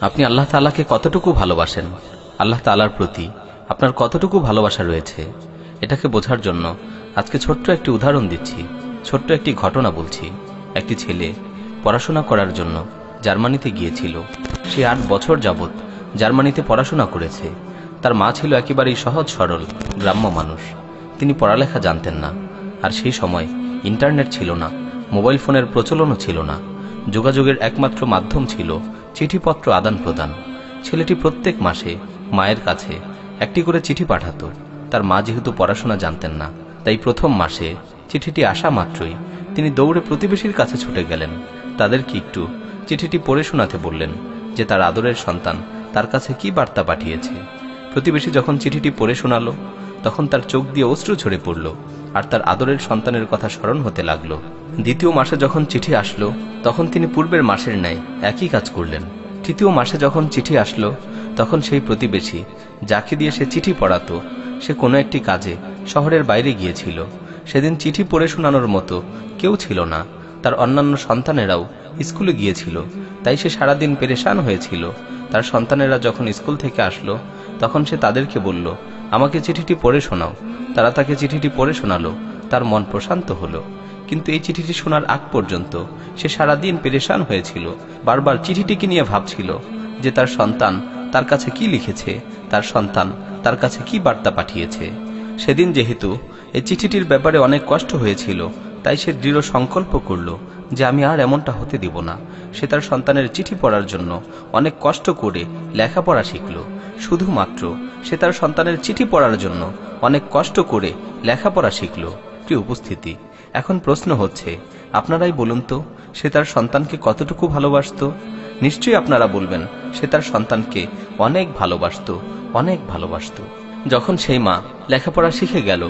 আপনি আল্লাহ তাআলাকে কতটুকু ভালোবাসেন, আল্লাহ তাআলার প্রতি আপনার কতটুকু ভালোবাসা রয়েছে, এটাকে বোঝার জন্য আজকে ছোট্ট একটি উদাহরণ দিচ্ছি, ছোট্ট একটি ঘটনা বলছি। একটি ছেলে পড়াশোনা করার জন্য জার্মানিতে গিয়েছিল। সে 8 বছর যাবৎ জার্মানিতে পড়াশোনা করেছে। তার মা ছিল একেবারেই সহজ সরল গ্রাম্য মানুষ। তিনি পড়ালেখা জানতেন না, আর সেই সময় ইন্টারনেট ছিল না, মোবাইল ফোনের প্রচলনও ছিল না। যোগাযোগের একমাত্র মাধ্যম ছিল চিঠিপত্র আদান প্রদান। ছেলেটি প্রত্যেক মাসে মায়ের কাছে একটি করে চিঠি পাঠাতো। তার মা যেহেতু পড়াশোনা জানতেন না, তাই প্রথম মাসে চিঠিটি আসা মাত্রই তিনি দৌড়ে প্রতিবেশীর কাছে ছুটে গেলেন। তাদেরকে একটু চিঠিটি পড়ে শোনাতে বললেন যে তার আদরের সন্তান তার কাছে কি বার্তা পাঠিয়েছে। প্রতিবেশী যখন চিঠিটি পড়ে শোনালো, তখন তার চোখ দিয়ে অশ্রু ঝরে পড়ল, আর তার আদরের সন্তানের কথা স্মরণ হতে লাগলো। দ্বিতীয় মাসে যখন চিঠি আসলো, তখন তিনি পূর্বের মাসের ন্যায় একই কাজ করলেন। তৃতীয় মাসে যখন চিঠি আসলো, তখন সেই প্রতিবেশী যাকে দিয়ে সে চিঠি পড়াতো, সে কোনো একটি কাজে শহরের বাইরে গিয়েছিল। সেদিন চিঠি পড়ে শোনানোর মতো কেউ ছিল না। তার অন্যান্য সন্তানেরাও স্কুলে গিয়েছিল, তাই সে সারাদিন পেরেশান হয়েছিল। তার সন্তানেরা যখন স্কুল থেকে আসলো, তখন সে তাদেরকে বলল, আমাকে চিঠিটি পড়ে শোনাও। তারা তাকে চিঠিটি পড়ে শোনালো। তার মন প্রশান্ত হলো। কিন্তু এই চিঠিটি শোনার আগ পর্যন্ত সে সারাদিন পেরেশান হয়েছিল। বারবার চিঠিটিকে নিয়ে ভাবছিল যে তার সন্তান তার কাছে কি লিখেছে, তার সন্তান তার কাছে কি বার্তা পাঠিয়েছে। সেদিন যেহেতু এই চিঠিটির ব্যাপারে অনেক কষ্ট হয়েছিল, তাই সে দৃঢ় সংকল্প করল যে আমি আর এমনটা হতে দিব না। সে তার সন্তানের চিঠি পড়ার জন্য অনেক কষ্ট করে লেখাপড়া শিখল। শুধুমাত্র সে তার সন্তানের চিঠি পড়ার জন্য অনেক কষ্ট করে লেখাপড়া শিখল। প্রিয় উপস্থিতি, এখন প্রশ্ন হচ্ছে, আপনারাই বলুন তো, সে তার সন্তানকে কতটুকু ভালোবাসত? নিশ্চয়ই আপনারা বলবেন সে তার সন্তানকে অনেক ভালোবাসত, অনেক ভালোবাসত। যখন সেই মা লেখাপড়া শিখে গেল,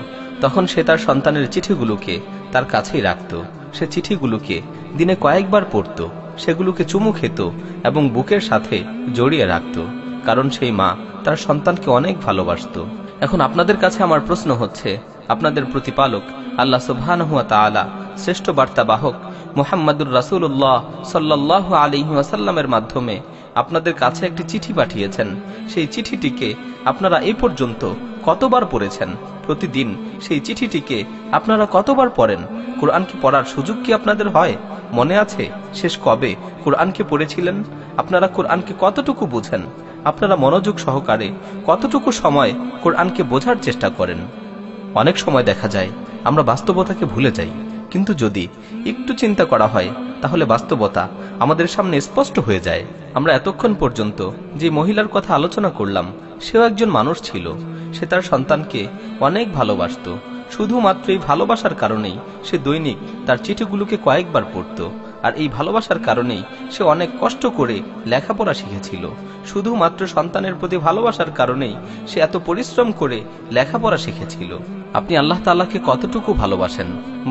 তখন সে তার সন্তানের চিঠিগুলোকে তার কাছেই রাখত। সে চিঠিগুলোকে দিনে কয়েকবার পড়ত, সেগুলোকে চুমু খেত এবং বুকের সাথে জড়িয়ে রাখত, কারণ সেই মা তার সন্তানকে অনেক ভালোবাসত। এখন আপনাদের কাছে আমার প্রশ্ন হচ্ছে, আপনাদের প্রতিপালক আল্লাহ সুবহানাহু ওয়া তাআলা শ্রেষ্ঠ বার্তাবাহক মুহাম্মাদুর রাসূলুল্লাহ সাল্লাল্লাহু আলাইহি ওয়াসাল্লামের মাধ্যমে আপনাদের কাছে একটি চিঠি পাঠিয়েছেন। সেই চিঠিটিকে আপনারা এই পর্যন্ত কতবার পড়েছেন? প্রতিদিন সেই চিঠিটিকে আপনারা কতবার পড়েন? কোরআনকে পড়ার সুযোগ কি আপনাদের হয়? মনে আছে শেষ কবে কোরআনকে পড়েছিলেন? আপনারা কোরআনকে কতটুকু বুঝেন? আপনারা মনোযোগ সহকারে কতটুকু সময় কোরআনকে বোঝার চেষ্টা করেন? অনেক সময় দেখা যায় আমরা বাস্তবতাকে ভুলে যাই, কিন্তু যদি একটু চিন্তা করা হয় তাহলে বাস্তবতা আমাদের সামনে স্পষ্ট হয়ে যায়। আমরা এতক্ষণ পর্যন্ত যে মহিলার কথা আলোচনা করলাম, সেও একজন মানুষ ছিল। সে তার সন্তানকে অনেক ভালোবাসত। শুধুমাত্র এই ভালোবাসার কারণেই সে দৈনিক তার চিঠিগুলোকে কয়েকবার পড়ত, আর এই ভালোবাসার কারণেই সে অনেক কষ্ট করে লেখাপড়া শিখেছিল। শুধুমাত্র সন্তানের প্রতি ভালোবাসার কারণেই সে এত পরিশ্রম করে লেখাপড়া শিখেছিল। আপনি আল্লাহ তাআলাকে কতটুকু ভালোবাসেন,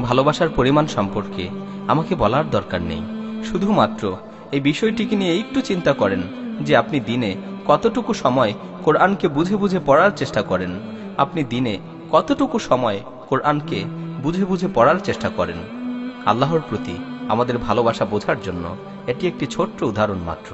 ভালোবাসার পরিমাণ সম্পর্কে আমাকে বলার দরকার নেই। শুধুমাত্র এই বিষয়টিকে নিয়ে একটু চিন্তা করেন যে আপনি দিনে কতটুকু সময় কোরআনকে বুঝে বুঝে পড়ার চেষ্টা করেন। আপনি দিনে কতটুকু সময় কোরআনকে বুঝে বুঝে পড়ার চেষ্টা করেন। আল্লাহর প্রতি আমাদের ভালোবাসা বোঝার জন্য এটি একটি ছোট্ট উদাহরণ মাত্র।